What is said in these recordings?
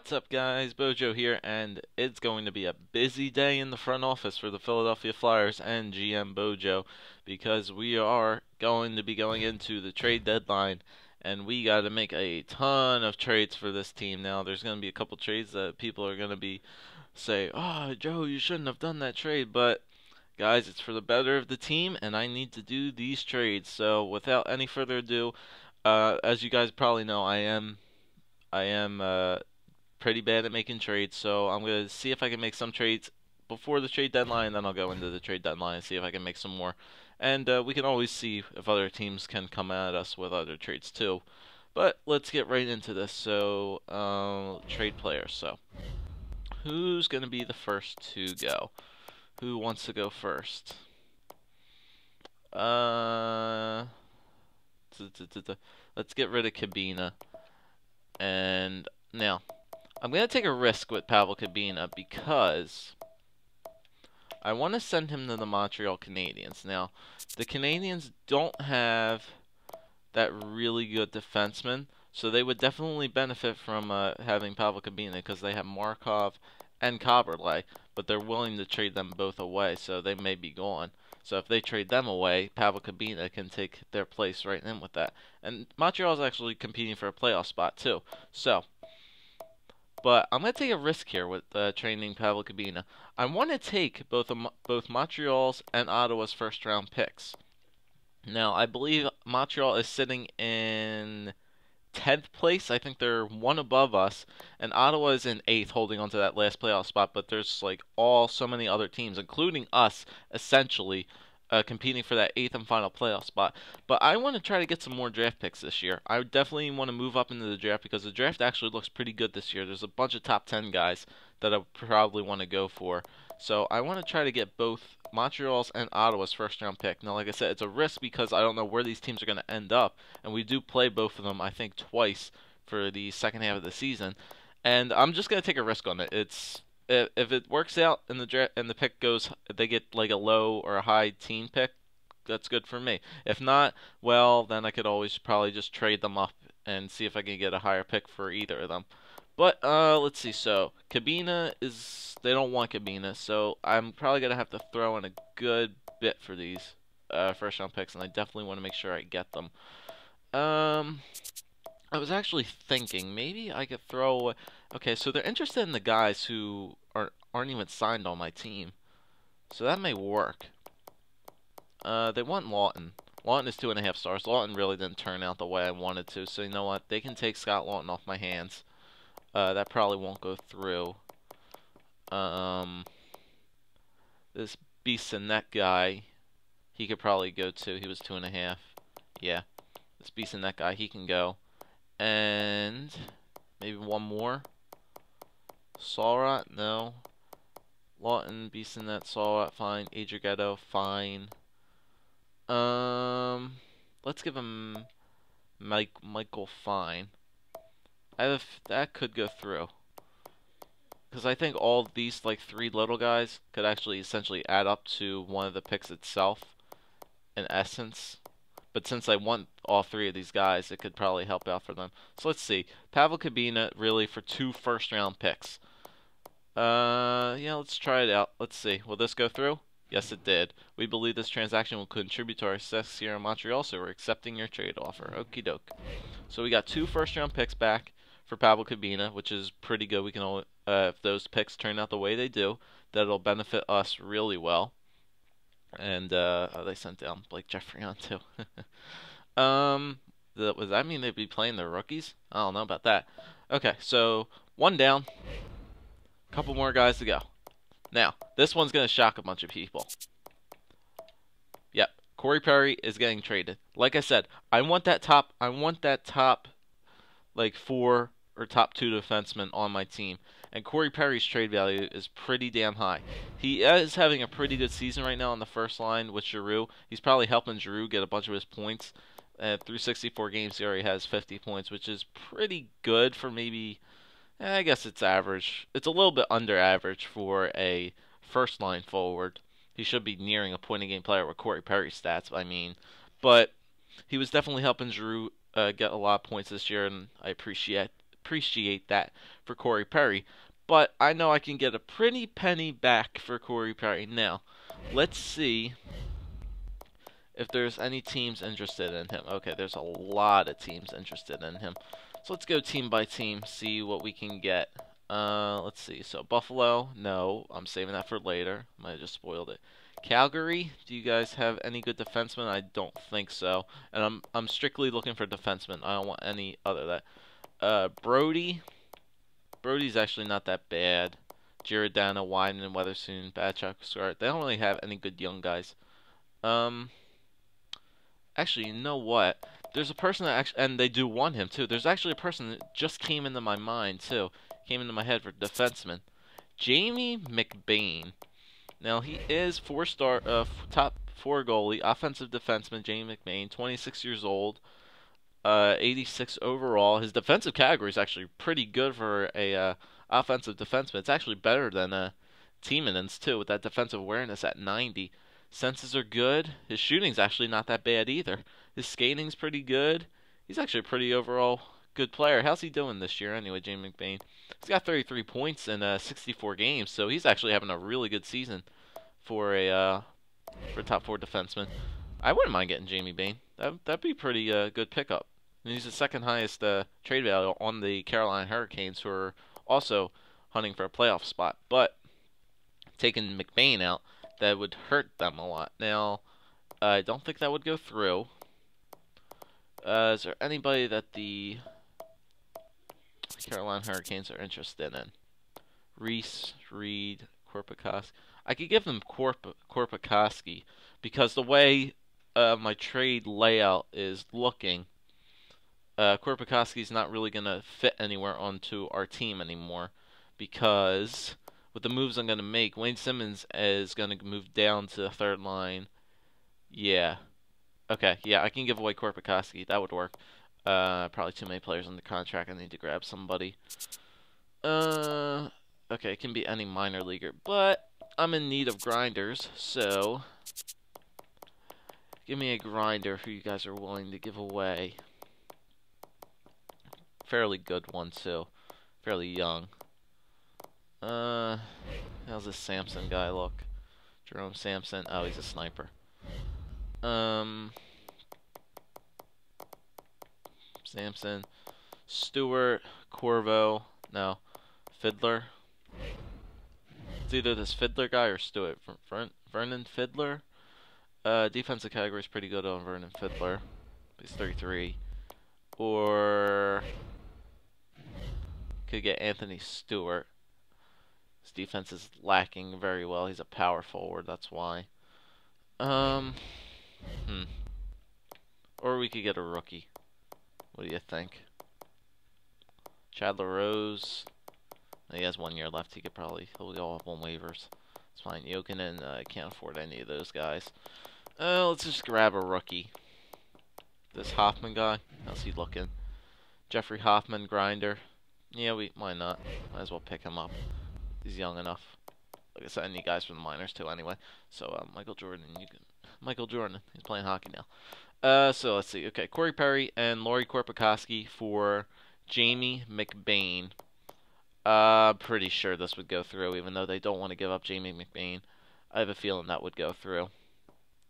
What's up, guys? BOJoeKO here, and it's going to be a busy day in the front office for the Philadelphia Flyers and GM BOJoeKO because we are going to be going into the trade deadline, and we got to make a ton of trades for this team. Now, there's going to be a couple trades that people are going to be say, "Oh, Joe, you shouldn't have done that trade," but guys, it's for the better of the team, and I need to do these trades. So, without any further ado, as you guys probably know, I am pretty bad at making trades, so I'm going to see if I can make some trades before the trade deadline, and then I'll go into the trade deadline and see if I can make some more. And we can always see if other teams can come at us with other trades too. But let's get right into this. So, trade players. So, who's going to be the first to go? Who wants to go first? Let's get rid of Cabina. And now, I'm going to take a risk with Pavel Cabina because I want to send him to the Montreal Canadiens. Now, the Canadiens don't have that really good defenseman, so they would definitely benefit from having Pavel Cabina because they have Markov and Kaberle, but they're willing to trade them both away, so they may be gone. So if they trade them away, Pavel Cabina can take their place right in with that. And Montreal's actually competing for a playoff spot too. So, but I'm going to take a risk here with trading Pavel Cabina. I want to take both Montreal's and Ottawa's first-round picks. Now, I believe Montreal is sitting in 10th place. I think they're one above us, and Ottawa is in 8th, holding on to that last playoff spot. But there's like so many other teams, including us, essentially competing for that 8th and final playoff spot. But I want to try to get some more draft picks this year. I definitely want to move up into the draft because the draft actually looks pretty good this year. There's a bunch of top 10 guys that I probably want to go for. So I want to try to get both Montreal's and Ottawa's first round pick. Now, like I said, it's a risk because I don't know where these teams are going to end up, and we do play both of them, I think, twice for the second half of the season. And I'm just going to take a risk on it. If it works out and the draft and the pick goes, they get like a low or a high teen pick, that's good for me. If not, well, then I could always probably just trade them up and see if I can get a higher pick for either of them. But let's see. So Cabina is they don't want Cabina, so I'm probably gonna have to throw in a good bit for these first round picks, and I definitely want to make sure I get them. I was actually thinking maybe I could throw. Okay, so they're interested in the guys who aren't even signed on my team, so that may work. They want Lawton. Lawton is 2.5 stars. Lawton really didn't turn out the way I wanted to, so you know what? They can take Scott Lawton off my hands. That probably won't go through. This Bissonnette guy, he could probably go too. He was 2.5. Yeah, this Bissonnette guy, he can go. And maybe one more. Saurot, no. Lawton, Bissonnette, Saurot, fine. Adrigetto, fine. Let's give him Michael Fine. That could go through. Because I think all these like 3 little guys could actually essentially add up to one of the picks itself, in essence. But since I want all 3 of these guys, it could probably help out for them. So let's see. Pavel Cabina really for 2 first-round picks. Yeah, let's try it out. Let's see. Will this go through? Yes, it did. We believe this transaction will contribute to our success here in Montreal, so we're accepting your trade offer. Okie doke. So we got 2 first-round picks back for Pavel Cabina, which is pretty good. We can if those picks turn out the way they do, that'll benefit us really well. And they sent down Blake Jeffrey too. Does that mean they'd be playing their rookies? I don't know about that. Okay, so 1 down. Couple more guys to go. Now, this one's gonna shock a bunch of people. Yep, Corey Perry is getting traded. Like I said, I want that top like 4 or top 2 defensemen on my team. And Corey Perry's trade value is pretty damn high. He is having a pretty good season right now on the first line with Giroux. He's probably helping Giroux get a bunch of his points. Through 64 games, he already has 50 points, which is pretty good for maybe, I guess it's average. It's a little bit under average for a first line forward. He should be nearing a point-a-game player with Corey Perry's stats, I mean. But he was definitely helping Giroux get a lot of points this year, and I appreciate appreciate that for Corey Perry. But I know I can get a pretty penny back for Corey Perry. Now, let's see if there's any teams interested in him. Okay, there's a lot of teams interested in him. So let's go team by team, see what we can get. Let's see. So Buffalo, no, I'm saving that for later. Might have just spoiled it. Calgary, do you guys have any good defensemen? I don't think so. And I'm strictly looking for defensemen. I don't want any other that. Brody's actually not that bad. Giordano, Wyden, Weatherspoon, Batchuk, Scott. They don't really have any good young guys. Actually, you know what? There's a person that actually, and they do want him too. There's actually a person that just came into my mind too. Came into my head for defenseman. Jamie McBain. Now he is top 4 goalie, offensive defenseman. Jamie McBain, 26 years old, 86 overall. His defensive category is actually pretty good for a offensive defenseman. It's actually better than Tiemannin's too, with that defensive awareness at 90. Senses are good. His shooting's actually not that bad either. His skating's pretty good. He's actually a pretty overall good player. How's he doing this year anyway, Jamie McBain? He's got 33 points in 64 games, so he's actually having a really good season for a top 4 defenseman. I wouldn't mind getting Jamie Bain. That'd be pretty good pickup. And he's the second highest trade value on the Carolina Hurricanes, who are also hunting for a playoff spot. But taking McBain out, that would hurt them a lot. Now, I don't think that would go through. Is there anybody that the Carolina Hurricanes are interested in? Reese, Reed, Korpikoski. I could give them Korpikoski because the way my trade layout is looking, Korpikoski's not really going to fit anywhere onto our team anymore because with the moves I'm going to make, Wayne Simmons is going to move down to the 3rd line. Yeah. Okay, yeah, I can give away Korpikoski. That would work. Probably too many players on the contract. I need to grab somebody. Okay, it can be any minor leaguer, but I'm in need of grinders, so give me a grinder who you guys are willing to give away. Fairly good one, too. Fairly young. How's this Samson guy look? Jerome Samson. Oh, he's a sniper. Samson. Stewart. Corvo. No. Fiddler. It's either this Fiddler guy or Stewart. Vernon Fiddler. Defensive category is pretty good on Vernon Fiddler. He's 33. Or could get Anthony Stewart. His defense is lacking very well. He's a power forward, that's why. Or we could get a rookie. What do you think? Chad LaRose. He has 1 year left. He'll go up on waivers. It's fine. Jokinen, I can't afford any of those guys. Let's just grab a rookie. This Hoffman guy. How's he looking? Jeffrey Hoffman, grinder. Yeah, why not? Might as well pick him up. He's young enough. Like I said, I need guys from the minors too anyway. So, Michael Jordan, he's playing hockey now. So let's see. Okay, Corey Perry and Laurie Korpikoski for Jamie McBain. Pretty sure this would go through, even though they don't want to give up Jamie McBain. I have a feeling that would go through.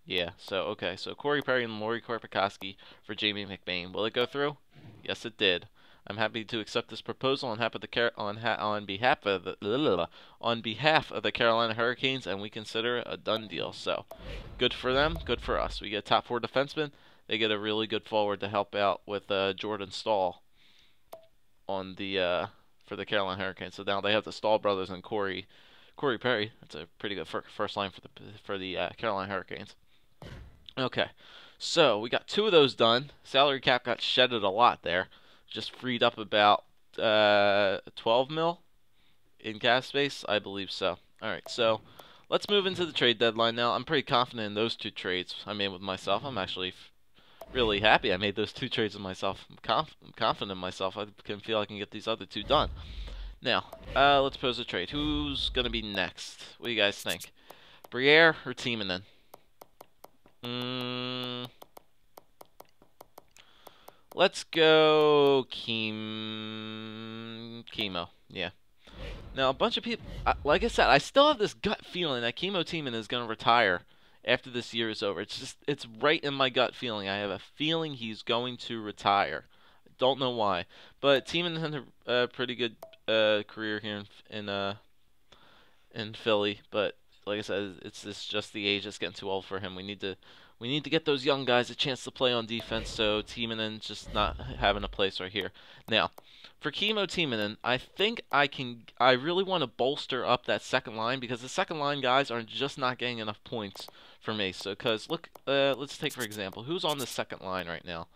Yeah, so, okay, so Corey Perry and Laurie Korpikoski for Jamie McBain. Will it go through? Yes, it did. I'm happy to accept this proposal on behalf of the Carolina Hurricanes, and we consider it a done deal. So, good for them, good for us. We get top 4 defensemen. They get a really good forward to help out with Jordan Staal on the for the Carolina Hurricanes. So now they have the Staal brothers and Corey Perry. That's a pretty good first line for the Carolina Hurricanes. Okay, so we got 2 of those done. Salary cap got shedded a lot there. Just freed up about 12 mil in cap space, I believe so. All right, so let's move into the trade deadline now. I'm pretty confident in those 2 trades I made with myself. I'm actually really happy I made those 2 trades with myself. I'm confident in myself. I can feel I can get these other 2 done. Now, let's pose a trade. Who's gonna be next? What do you guys think? Briere or Tiemannin? Let's go Chemo. Yeah. Now, a bunch of people, like I said, I still have this gut feeling that Chemo Tiemann is going to retire after this year is over. It's right in my gut feeling. I have a feeling he's going to retire. Don't know why, but Tiemann had a pretty good career here in Philly. But like I said, it's just the age that's getting too old for him. We need to get those young guys a chance to play on defense. So Tiemann just not having a place right here now. For Chemo Timonen, I think I really want to bolster up that second line because the second line guys are just not getting enough points for me. So, because look, let's take for example, who's on the second line right now?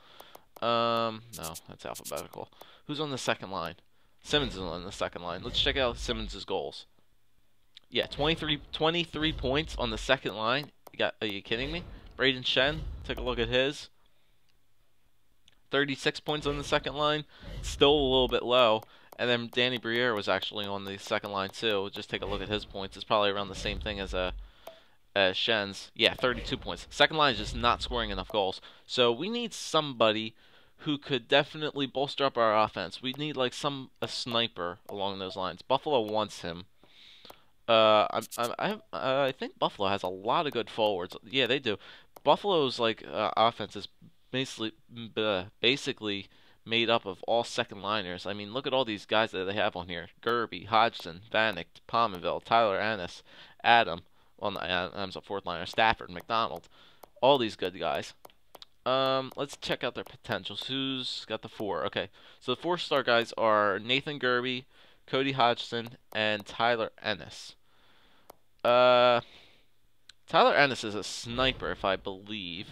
No, that's alphabetical. Who's on the second line? Simmons is on the second line. Let's check out Simmons' goals. Yeah, 23 points on the second line. Are you kidding me? Braden Shen, take a look at his. 36 points on the second line, still a little bit low. And then Danny Briere was actually on the second line too. Just take a look at his points. It's probably around the same thing as Shen's. Yeah, 32 points. Second line is just not scoring enough goals. So we need somebody who could definitely bolster up our offense. We need like a sniper along those lines. Buffalo wants him. I think Buffalo has a lot of good forwards. Yeah, they do. Buffalo's like offense is basically made up of all second liners. I mean, look at all these guys that they have on here: Gerby, Hodgson, Vanek, Pominville, Tyler Ennis, Adam. Well, Adam's a fourth liner. Stafford, McDonald. All these good guys. Let's check out their potentials. Who's got the 4? Okay, so the 4-star guys are Nathan Gerby, Cody Hodgson, and Tyler Ennis. Tyler Ennis is a sniper, if I believe.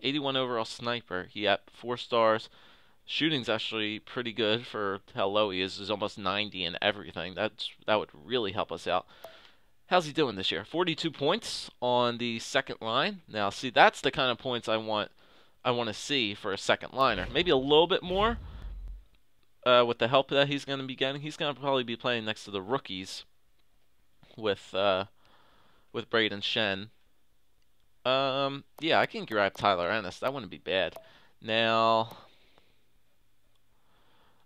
81 overall sniper. Yep, 4 stars. Shooting's actually pretty good for how low he is. He's almost 90 and everything. That would really help us out. How's he doing this year? 42 points on the second line. Now, see, that's the kind of points I want to see for a second liner. Maybe a little bit more with the help that he's going to be getting. He's going to probably be playing next to the rookies with Braden Shen. Yeah, I can grab Tyler Ennis. That wouldn't be bad. Now,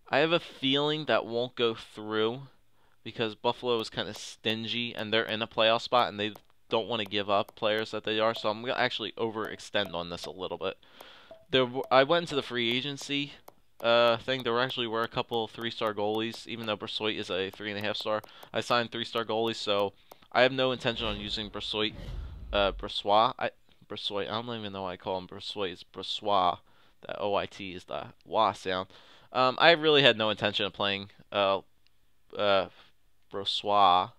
I have a feeling that won't go through because Buffalo is kind of stingy and they're in a playoff spot and they don't want to give up players that they are. So I'm going to actually overextend on this a little bit. I went into the free agency thing. There actually were a couple 3-star goalies, even though Brossoit is a 3.5-star. I signed 3-star goalies, so I have no intention on using Brossoit. Brossoit. I don't even know why I call him Brossoit. It's Brossoit. The OIT is the wah sound. I really had no intention of playing Brossoit.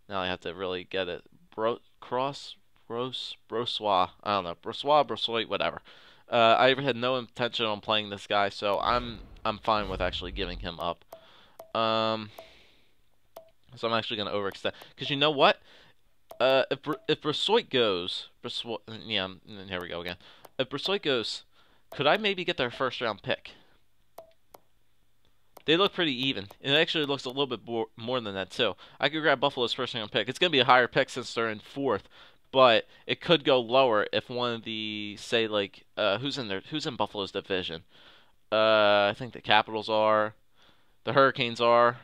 Now I have to really get it. Brossoit. I don't know. Brossoit, whatever. I had no intention on playing this guy, so I'm fine with actually giving him up. So I'm actually gonna overextend because you know what? If Brossoit goes, yeah, here we go again. If Brossoit goes, could I maybe get their first-round pick? They look pretty even. It actually looks a little bit more than that, too. I could grab Buffalo's first-round pick. It's going to be a higher pick since they're in 4th, but it could go lower if one of the, say, like, who's in Buffalo's division? I think the Capitals are. The Hurricanes are.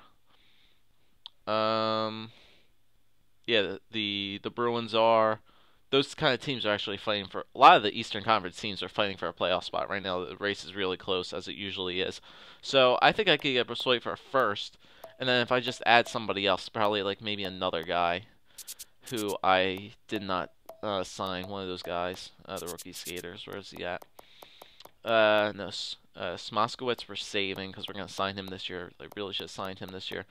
Yeah, the Bruins are. Those kind of teams are actually fighting for. A lot of the Eastern Conference teams are fighting for a playoff spot right now. The race is really close, as it usually is. So I think I could get Brossoit for first, and then if I just add somebody else, probably like maybe another guy who I did not sign. One of those guys, the rookie skaters. Where is he at? No, Smoskowitz we're saving because we're gonna sign him this year. I really should have signed him this year.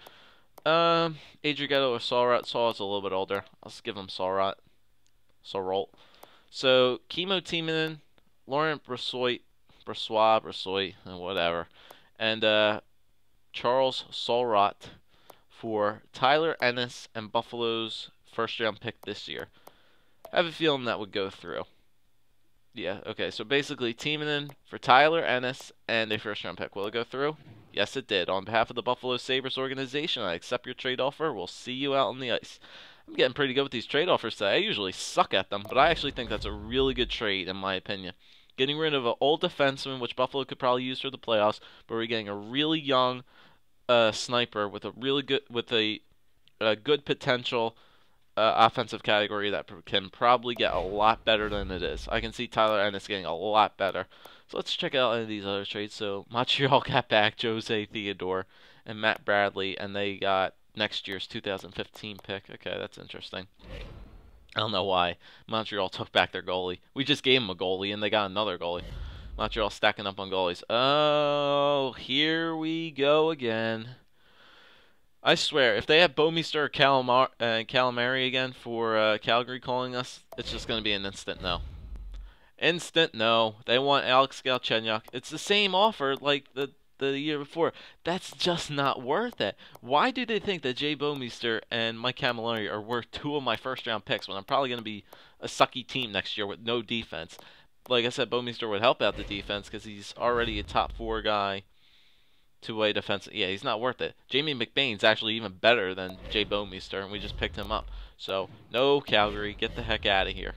Adrigetto or Saurot. Saurot's a little bit older. I'll just give him Saurot. So Chemo Timonen, Laurent Brossoit, whatever, and Charles Saurot for Tyler Ennis and Buffalo's first-round pick this year. I have a feeling that would go through. Yeah, okay, so basically Timonen for Tyler Ennis and a first-round pick. Will it go through? Yes, it did. On behalf of the Buffalo Sabres organization, I accept your trade offer. We'll see you out on the ice. I'm getting pretty good with these trade offers today. I usually suck at them, but I actually think that's a really good trade, in my opinion. Getting rid of an old defenseman, which Buffalo could probably use for the playoffs, but we're getting a really young sniper with a really good a good potential offensive category that can probably get a lot better than it is. I can see Tyler Ennis getting a lot better. So let's check out any of these other trades. So Montreal got back Jose Theodore and Matt Bradley, and they got next year's 2015 pick. Okay, that's interesting. I don't know why Montreal took back their goalie. We just gave them a goalie, and they got another goalie. Montreal stacking up on goalies. Oh, here we go again. I swear, if they have Bomeister or Calamari again for Calgary calling us, it's just going to be an instant no. Instant no. They want Alex Galchenyuk. It's the same offer like the year before. That's just not worth it. Why do they think that Jay Bomeister and Mike Camilleri are worth 2 of my first-round picks when I'm probably going to be a sucky team next year with no defense? Like I said, Bomeister would help out the defense because he's already a top 4 guy. Two-way defense. Yeah, he's not worth it. Jamie McBain's actually even better than Jay Bomeister, and we just picked him up. So, no, Calgary. Get the heck out of here.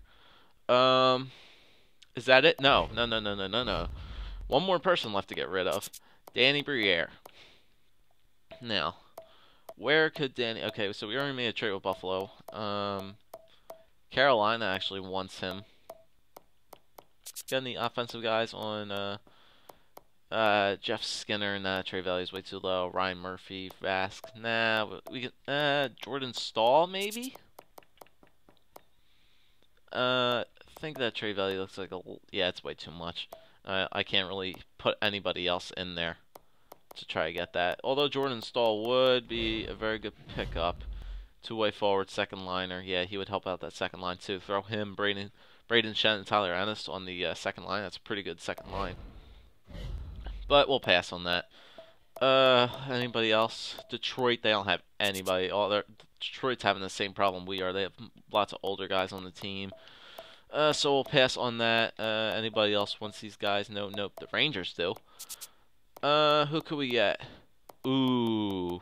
Is that it? No. No. One more person left to get rid of. Danny Briere. Now, where could Danny... Okay, so we already made a trade with Buffalo. Carolina actually wants him. Got any offensive guys on... Jeff Skinner, nah, trade value is way too low. Ryan Murphy, Vask, nah, we can, Jordan Stahl, maybe? I think that trade value looks like yeah, it's way too much. I can't really put anybody else in there to try to get that. Although Jordan Stahl would be a very good pickup. Two-way forward, second liner. Yeah, he would help out that second line too. Throw him, Braden Shen, and Tyler Ennis on the second line. That's a pretty good second line. But we'll pass on that. Anybody else? Detroit, they don't have anybody. Detroit's having the same problem we are. They have lots of older guys on the team. So we'll pass on that. Anybody else wants these guys? Nope. The Rangers do. Who could we get? Ooh.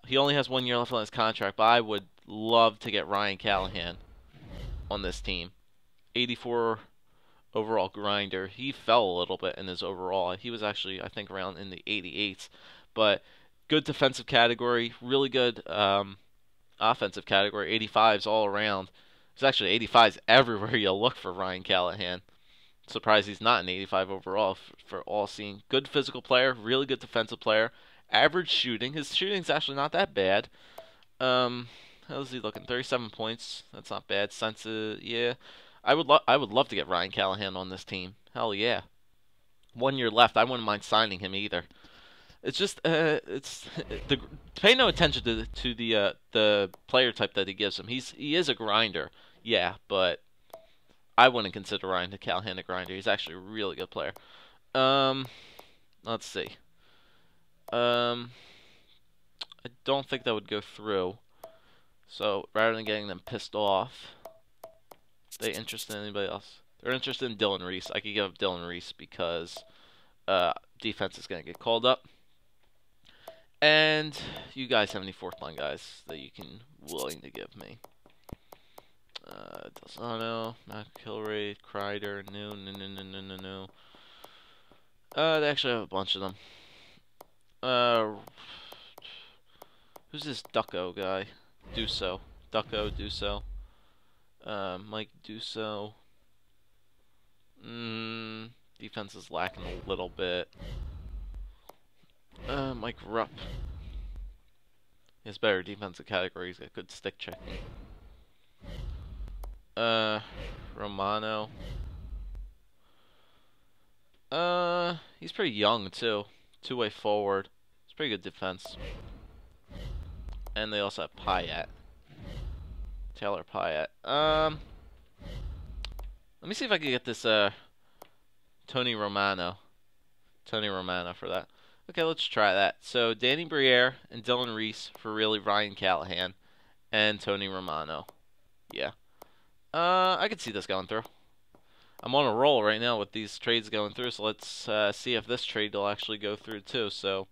He only has 1 year left on his contract, but I would love to get Ryan Callahan on this team. 84 overall grinder. He fell a little bit in his overall. He was actually, I think, around in the 88s. But good defensive category, really good offensive category, 85s all around. There's actually 85s everywhere you look for Ryan Callahan. Surprised he's not an 85 overall for all seeing. Good physical player, really good defensive player. Average shooting. His shooting's actually not that bad. How's he looking? 37 points. That's not bad. Yeah. I would love to get Ryan Callahan on this team. Hell yeah. 1 year left. I wouldn't mind signing him either. It's just pay no attention to the player type that he gives him. He is a grinder. Yeah, but I wouldn't consider Ryan Callahan a grinder. He's actually a really good player. Let's see. I don't think that would go through. So rather than getting them pissed off, they interested in anybody else? They're interested in Dylan Reese. I could give up Dylan Reese because defense is going to get called up. And you guys have any fourth line guys that you can willing to give me? Delsano, McIlroy, Kreider, no. They actually have a bunch of them. Who's this Ducko guy? Duso. Mike Duso. Defense is lacking a little bit. Mike Rupp. He has better defensive category. He's got good stick checking. Romano. He's pretty young too. Two-way forward. It's pretty good defense. And they also have Pyatt. Taylor Pyatt. Let me see if I can get this Tony Romano for that. Okay, let's try that. So Danny Briere and Dylan Reese for really Ryan Callahan and Tony Romano. Yeah. I could see this going through. I'm on a roll right now with these trades going through, so let's see if this trade will actually go through too. So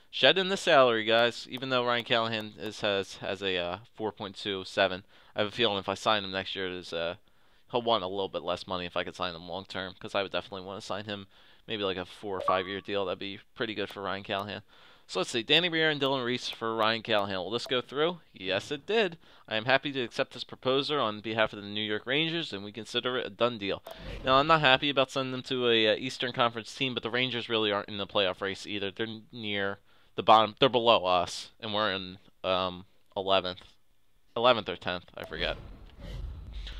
shed in the salary, guys. Even though Ryan Callahan has a 4.27, I have a feeling if I sign him next year, he'll want a little bit less money if I could sign him long term, because I would definitely want to sign him maybe like a 4 or 5 year deal. That'd be pretty good for Ryan Callahan. So let's see. Danny Briere and Dylan Reese for Ryan Callahan. Will this go through? Yes, it did. I am happy to accept this proposal on behalf of the New York Rangers, and we consider it a done deal. Now, I'm not happy about sending them to a Eastern Conference team, but the Rangers really aren't in the playoff race either. They're near the bottom. They're below us, and we're in 11th. 11th or 10th, I forget.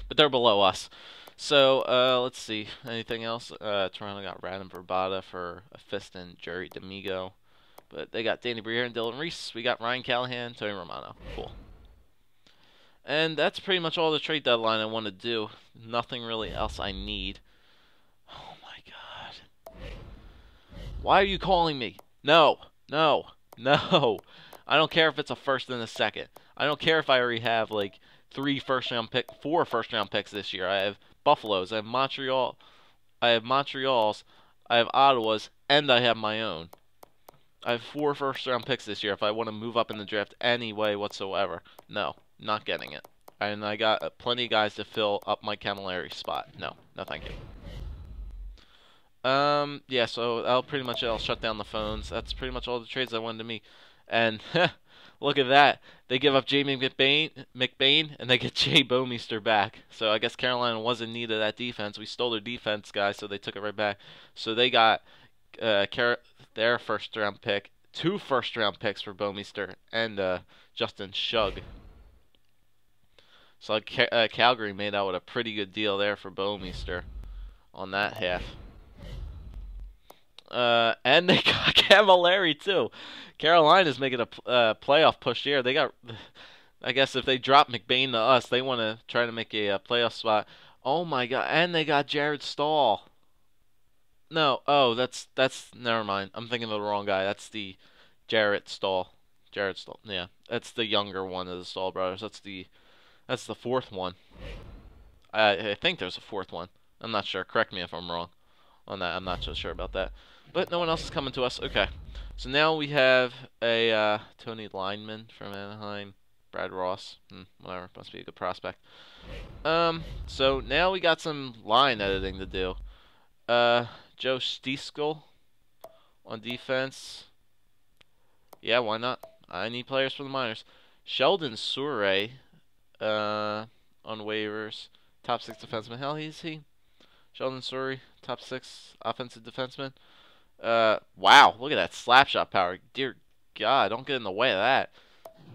But they're below us. So, let's see. Anything else? Toronto got Radom Verbata for a fist and Jerry D'Amigo. But they got Danny Briere and Dylan Reese. We got Ryan Callahan, Tony Romano. Cool. And that's pretty much all the trade deadline I want to do. Nothing really else I need. Oh my god. Why are you calling me? No. No. No. I don't care if it's a first and a second. I don't care if I already have like 4 first-round picks this year. I have Buffalo's, I have Montreal, I have Montreal's, I have Ottawa's, and I have my own. I have 4 first-round picks this year if I want to move up in the draft any way whatsoever. No, not getting it. And I got plenty of guys to fill up my Camilleri spot. No, no thank you. Yeah, so I'll shut down the phones. That's pretty much all the trades I wanted to make. And look at that. They give up Jamie McBain, and they get Jay Bouwmeester back. So I guess Carolina was in need of that defense. We stole their defense guy, so they took it right back. So they got their first-round pick, 2 first-round picks for Bouwmeester, and Justin Shugg. So Calgary made out with a pretty good deal there for Bouwmeester on that half. And they got Camilleri too. Carolina's making a playoff push here. They got, I guess if they drop McBain to us, they want to try to make a playoff spot. Oh my god! And they got Jared Stahl. No, oh that's never mind. I'm thinking of the wrong guy. That's the Jarrett Stahl. Jared Stahl. Yeah, that's the younger one of the Stahl brothers. That's the 4th one. I think there's a 4th one. I'm not sure. Correct me if I'm wrong on that. I'm not so sure about that. But no one else is coming to us. Okay. So now we have a Tony Lineman from Anaheim. Brad Ross. Whatever. Must be a good prospect. So now we got some line editing to do. Joe Stieskel on defense. Yeah, why not? I need players from the minors. Sheldon Souray on waivers. Top 6 defenseman. Hell, is he? Sheldon Souray, top 6 offensive defenseman. Wow, look at that slap shot power. Dear God, don't get in the way of that.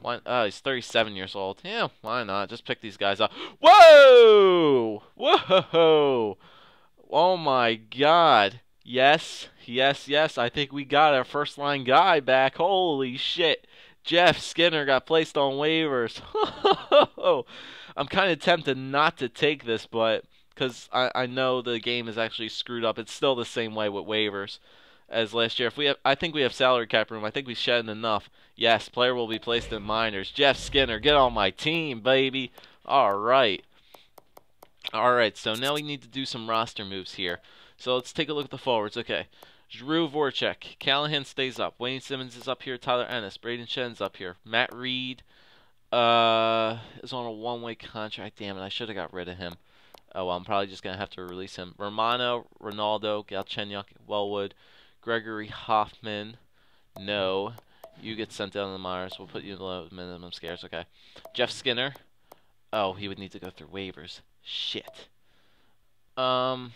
Why, he's 37 years old. Yeah, why not? Just pick these guys up. Whoa! Whoa! Oh my God. Yes, yes, yes. I think we got our first line guy back. Holy shit. Jeff Skinner got placed on waivers. I'm kind of tempted not to take this, but because I know the game is actually screwed up. It's still the same way with waivers as last year. I think we have salary cap room. I think we shed enough. Yes, player will be placed in minors. Jeff Skinner, get on my team, baby. All right. All right, so now we need to do some roster moves here. So let's take a look at the forwards. Okay. Drew Voracek. Callahan stays up. Wayne Simmons is up here. Tyler Ennis. Braden Shen's up here. Matt Reed is on a one-way contract. Damn it, I should have got rid of him. Oh, well, I'm probably just going to have to release him. Romano, Ronaldo, Galchenyuk, Wellwood, Gregory Hoffman. No. You get sent down to the minors. We'll put you in the minimum scares. Okay. Jeff Skinner. Oh, he would need to go through waivers. Shit. Sorry,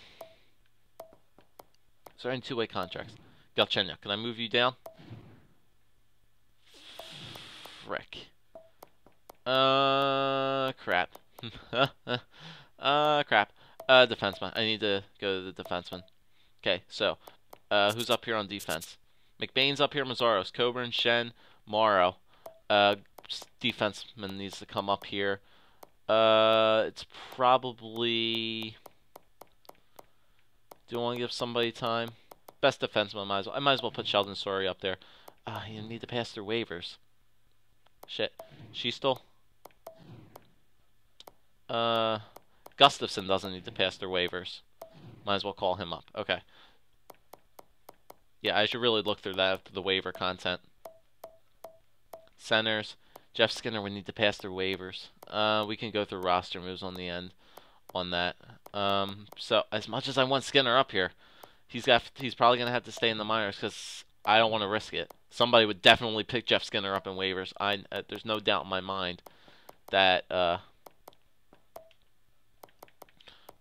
2-way contracts. Galchenyuk, can I move you down? Frick. Crap. Crap. Defenseman. I need to go to the defenseman. Okay, so, who's up here on defense? McBain's up here, Mazzaros, Coburn, Shen, Morrow. Defenseman needs to come up here. It's probably... Do I want to give somebody time? Best defenseman, I might as well put Sheldon Souray up there. You need to pass through waivers. Shit. Sheastel? Gustafson doesn't need to pass through waivers. Might as well call him up. Okay. Yeah, I should really look through that after the waiver content. Centers. Jeff Skinner would need to pass through waivers. We can go through roster moves on the end on that. So as much as I want Skinner up here, he's probably gonna have to stay in the minors because I don't want to risk it. somebody would definitely pick Jeff Skinner up in waivers. There's no doubt in my mind that. But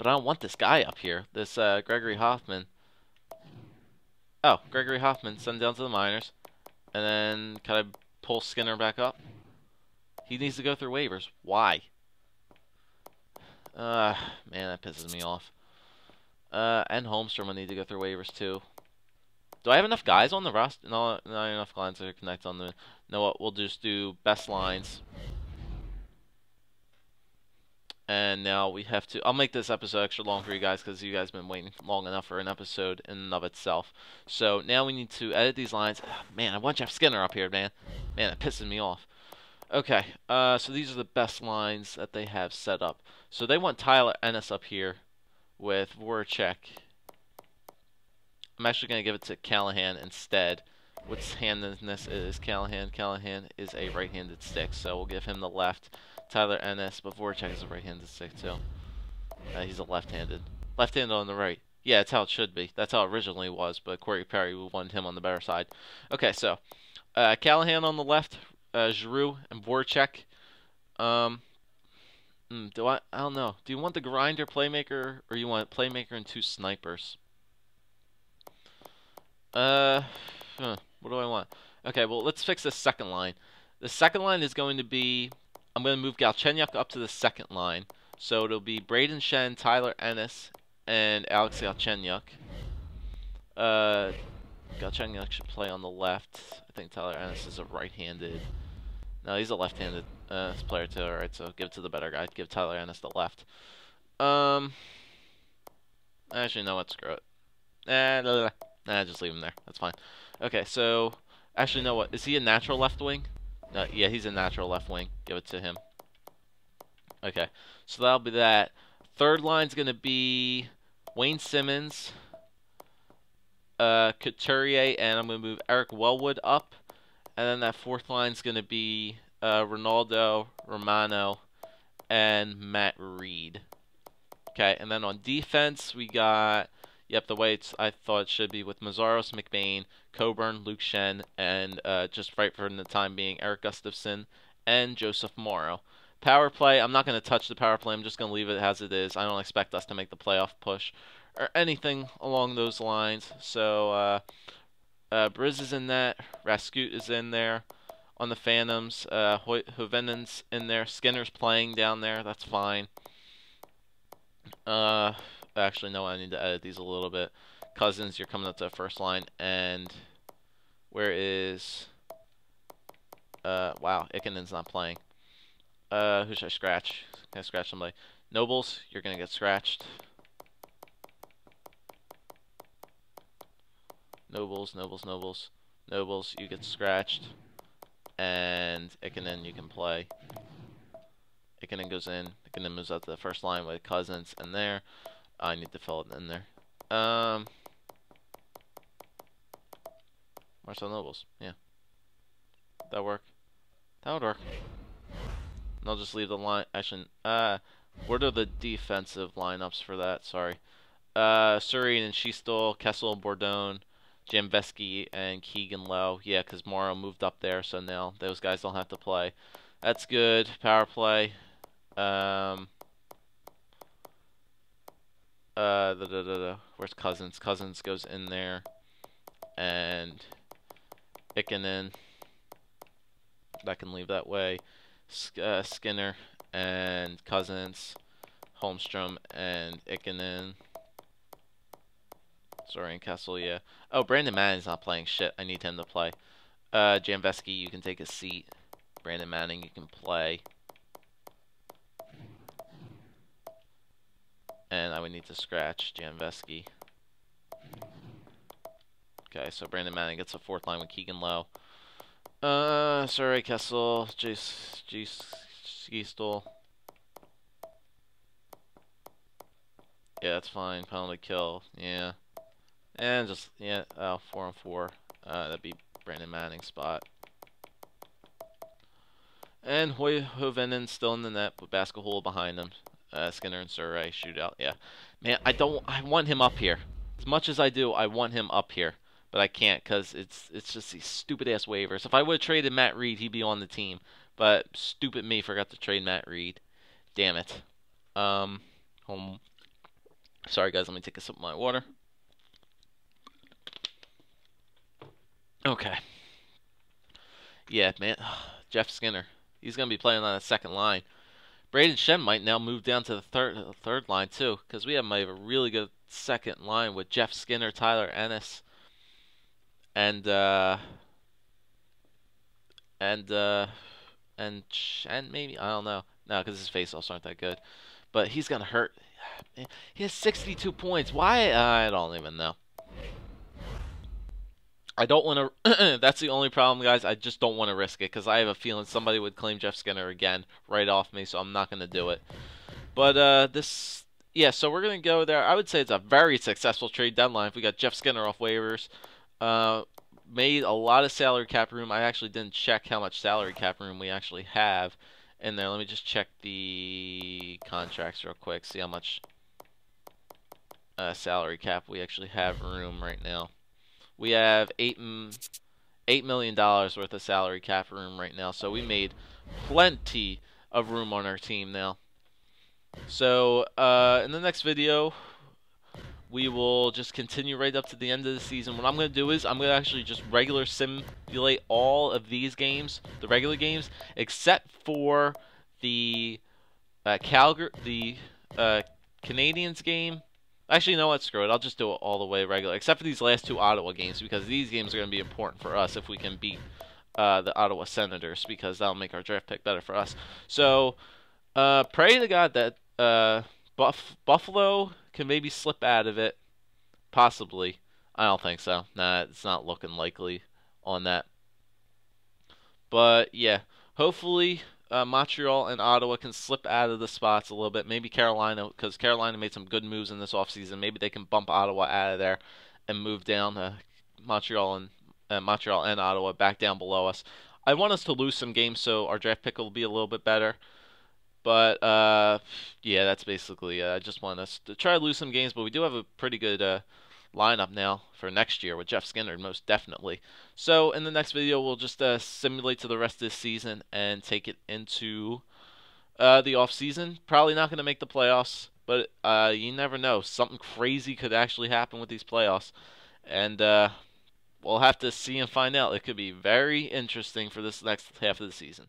I don't want this guy up here. This Gregory Hoffman. Oh, Gregory Hoffman, send down to the minors. And then can I pull Skinner back up? He needs to go through waivers. Why? Man, that pisses me off. And Holmstrom will need to go through waivers too. Do I have enough guys on the roster? No, not enough lines to connect on the... You know what? We'll just do best lines. And now we have to... I'll make this episode extra long for you guys because you guys have been waiting long enough for an episode in and of itself. So now we need to edit these lines. Oh, man, I want Jeff Skinner up here, man. Man, that pisses me off. Okay, so these are the best lines that they have set up. So they want Tyler Ennis up here with Voracek. I'm actually going to give it to Callahan instead. What's handedness is Callahan. Callahan is a right-handed stick, so we'll give him the left. Tyler Ennis, but Voracek is a right-handed stick too. He's a left-handed. Left-handed on the right. Yeah, that's how it should be. That's how it originally was, but Corey Perry, we wanted him on the better side. Okay, so Callahan on the left, Giroux and Voracek. I don't know. Do you want the grinder playmaker, or you want playmaker and two snipers? What do I want? Okay, well, let's fix the second line. The second line is going to be... I'm going to move Galchenyuk up to the second line. So it'll be Braden Shen, Tyler Ennis, and Alex Galchenyuk. Galchenyuk should play on the left. I think Tyler Ennis is a right-handed... No, he's a left-handed player too. Alright, so give it to the better guy. Give Tyler Ennis the left. Actually, no, what? Screw it. Nah, just leave him there. That's fine. Okay, so... Actually, no, what? Is he a natural left wing? Yeah, he's a natural left wing. Give it to him. Okay, so that'll be that. Third line's going to be Wayne Simmons, Couturier, and I'm going to move Eric Wellwood up. And then that fourth line's going to be Ronaldo, Romano, and Matt Reed. Okay, and then on defense, we got... Yep, the way I thought it should be with Mazzaros, McBain, Coburn, Luke Shen, and just right for the time being, Eric Gustafson and Joseph Morrow. Power play, I'm not going to touch the power play. I'm just going to leave it as it is. I don't expect us to make the playoff push or anything along those lines. So, Briz is in that. Raskut is in there. On the Phantoms, Hovenen's in there. Skinner's playing down there. That's fine. Actually, no, I need to edit these a little bit. Cousins, you're coming up to the first line. And where is... wow, Ikkinen's not playing. Who should I scratch? Can I scratch somebody? Nobles, you're going to get scratched. Nobles, you get scratched. And Ikkinen, you can play. Ikkinen goes in. Ikkinen moves out to the first line with Cousins in there. I need to fill it in there. Marcel Nobles, yeah. That work? That would work. And I'll just leave the line. Actually, what are the defensive lineups for that? Sorry. Surrey and Sheastal, Kessel, Bourdon, Jambeski, and Keegan Lowe. Yeah, because Morrow moved up there, so now those guys don't have to play. That's good. Power play. Where's Cousins? Cousins goes in there. And Ikkinen. That can leave that way. Skinner and Cousins. Holmstrom and Ikkinen. Sorry, and Kessel, yeah. Oh, Brandon Manning's not playing shit. I need him to play. Jambeski, you can take a seat. Brandon Manning, you can play. And I would need to scratch Jambeski. Okay, so Brandon Manning gets a fourth line with Keegan Lowe. Sorry, Kessel, Gistel. Yeah, that's fine. Penalty kill. Yeah. And just, yeah, 4-on-4. That'd be Brandon Manning's spot. And Hovenen's still in the net with Basketball behind him. Skinner and Surrey shootout. Yeah. Man, I want him up here. As much as I do, I want him up here. but I can't because it's just these stupid ass waivers. If I would have traded Matt Reed, he'd be on the team. But stupid me forgot to trade Matt Reed. Damn it. Um, home. Sorry guys, let me take a sip of my water. Okay. Yeah, man. Jeff Skinner. He's gonna be playing on the second line. Braden Shen might now move down to the third line too, because we have a really good second line with Jeff Skinner, Tyler Ennis, and and uh, and Shen maybe, I don't know. No, because his faceoffs aren't that good. But he's gonna hurt. He has 62 points. Why? I don't even know. I don't want to. That's the only problem, guys. I just don't want to risk it because I have a feeling somebody would claim Jeff Skinner again right off me, so I'm not going to do it. But yeah. So we're going to go there. I would say it's a very successful trade deadline. If we got Jeff Skinner off waivers, made a lot of salary cap room. I actually didn't check how much salary cap room we actually have in there. Let me just check the contracts real quick. See how much salary cap we actually have room right now. We have $8 million worth of salary cap room right now, so we made plenty of room on our team now. So in the next video, we will just continue right up to the end of the season. What I'm going to do is I'm going to actually just regular simulate all of these games, the regular games, except for the Canadians game. Actually, you know what? Screw it. I'll just do it all the way regular, except for these last two Ottawa games, because these games are going to be important for us if we can beat the Ottawa Senators, because that'll make our draft pick better for us. So, pray to God that Buffalo can maybe slip out of it. Possibly. I don't think so. Nah, it's not looking likely on that. But, yeah. Hopefully, Montreal and Ottawa can slip out of the spots a little bit. Maybe Carolina, because Carolina made some good moves in this offseason. Maybe they can bump Ottawa out of there and move down Montreal and Ottawa back down below us. I want us to lose some games so our draft pick will be a little bit better. But yeah, that's basically it. I just want us to try to lose some games, but we do have a pretty good lineup now for next year with Jeff Skinner, most definitely. So in the next video, we'll just simulate to the rest of this season and take it into the off season. Probably not going to make the playoffs, but you never know. Something crazy could actually happen with these playoffs, and we'll have to see and find out. It could be very interesting for this next half of the season.